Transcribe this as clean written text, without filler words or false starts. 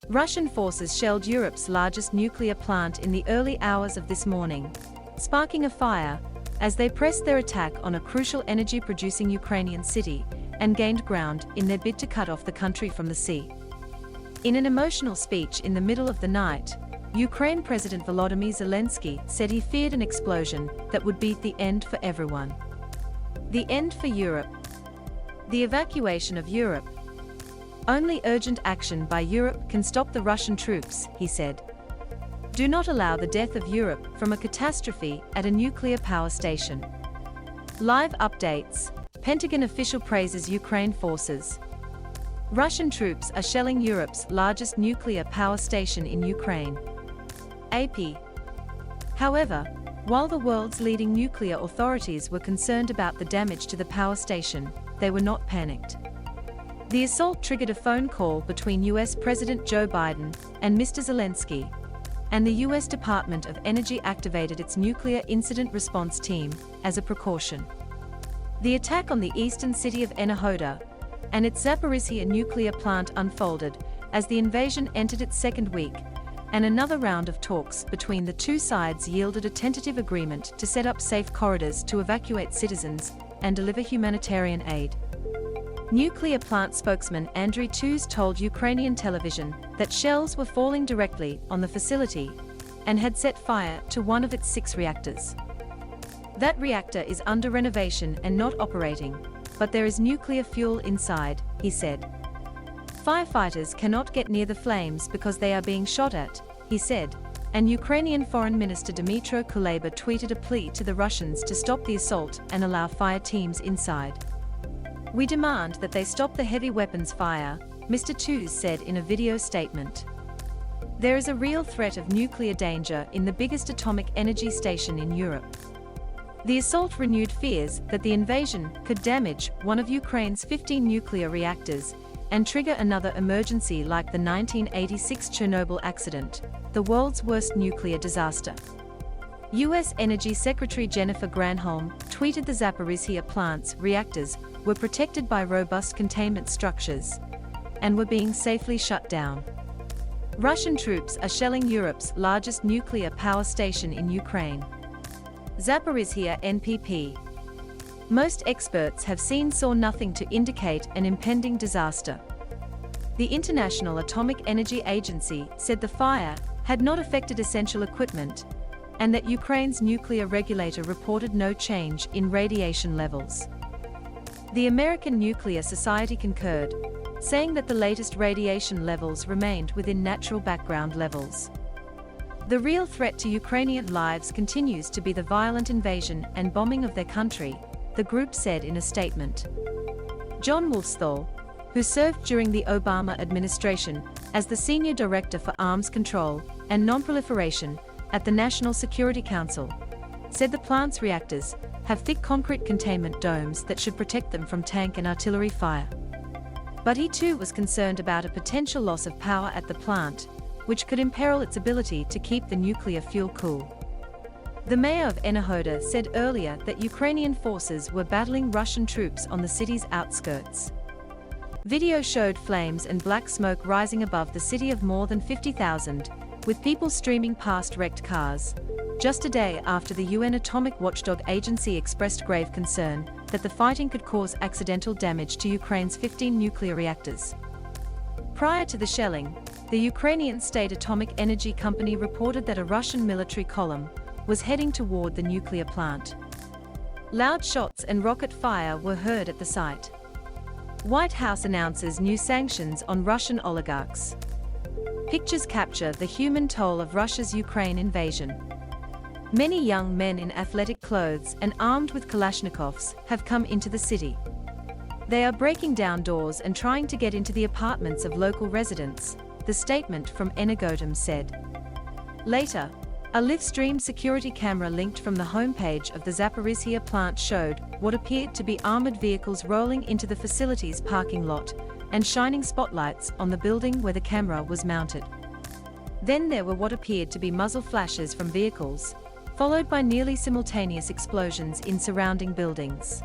Russian forces shelled Europe's largest nuclear plant in the early hours of this morning, sparking a fire as they pressed their attack on a crucial energy-producing Ukrainian city and gained ground in their bid to cut off the country from the sea. In an emotional speech in the middle of the night, Ukraine President Volodymyr Zelensky said he feared an explosion that would be the end for everyone. The end for Europe. The evacuation of Europe. Only urgent action by Europe can stop the Russian troops, he said. Do not allow the death of Europe from a catastrophe at a nuclear power station. Live updates. Pentagon official praises Ukraine forces. Russian troops are shelling Europe's largest nuclear power station in Ukraine. AP. However, while the world's leading nuclear authorities were concerned about the damage to the power station, they were not panicked. The assault triggered a phone call between US President Joe Biden and Mr. Zelensky, and the US Department of Energy activated its nuclear incident response team as a precaution. The attack on the eastern city of Enerhoda and its Zaporizhzhia nuclear plant unfolded as the invasion entered its second week, and another round of talks between the two sides yielded a tentative agreement to set up safe corridors to evacuate citizens and deliver humanitarian aid. Nuclear plant spokesman Andriy Tuz told Ukrainian television that shells were falling directly on the facility and had set fire to one of its 6 reactors. That reactor is under renovation and not operating, but there is nuclear fuel inside, he said. Firefighters cannot get near the flames because they are being shot at, he said, and Ukrainian Foreign Minister Dmytro Kuleba tweeted a plea to the Russians to stop the assault and allow fire teams inside. We demand that they stop the heavy weapons fire, Mr. Tuz said in a video statement. There is a real threat of nuclear danger in the biggest atomic energy station in Europe. The assault renewed fears that the invasion could damage one of Ukraine's 15 nuclear reactors and trigger another emergency like the 1986 Chernobyl accident, the world's worst nuclear disaster. U.S. Energy Secretary Jennifer Granholm tweeted the Zaporizhzhia plant's reactors were protected by robust containment structures and were being safely shut down. Russian troops are shelling Europe's largest nuclear power station in Ukraine. Zaporizhzhia NPP. Most experts have saw nothing to indicate an impending disaster. The International Atomic Energy Agency said the fire had not affected essential equipment, and that Ukraine's nuclear regulator reported no change in radiation levels. The American Nuclear Society concurred, saying that the latest radiation levels remained within natural background levels. The real threat to Ukrainian lives continues to be the violent invasion and bombing of their country, the group said in a statement. John Wolfthal, who served during the Obama administration as the Senior Director for Arms Control and Non-Proliferation at the National Security Council, said the plant's reactors have thick concrete containment domes that should protect them from tank and artillery fire. But he too was concerned about a potential loss of power at the plant, which could imperil its ability to keep the nuclear fuel cool. The mayor of Enerhoda said earlier that Ukrainian forces were battling Russian troops on the city's outskirts. Video showed flames and black smoke rising above the city of more than 50,000, with people streaming past wrecked cars, just a day after the UN Atomic Watchdog Agency expressed grave concern that the fighting could cause accidental damage to Ukraine's 15 nuclear reactors. Prior to the shelling, the Ukrainian State Atomic Energy Company reported that a Russian military column was heading toward the nuclear plant. Loud shots and rocket fire were heard at the site. White House announces new sanctions on Russian oligarchs. Pictures capture the human toll of Russia's Ukraine invasion. Many young men in athletic clothes and armed with Kalashnikovs have come into the city. They are breaking down doors and trying to get into the apartments of local residents, the statement from Energodom said. Later, a live-stream security camera linked from the homepage of the Zaporizhzhia plant showed what appeared to be armored vehicles rolling into the facility's parking lot and shining spotlights on the building where the camera was mounted. Then there were what appeared to be muzzle flashes from vehicles, followed by nearly simultaneous explosions in surrounding buildings.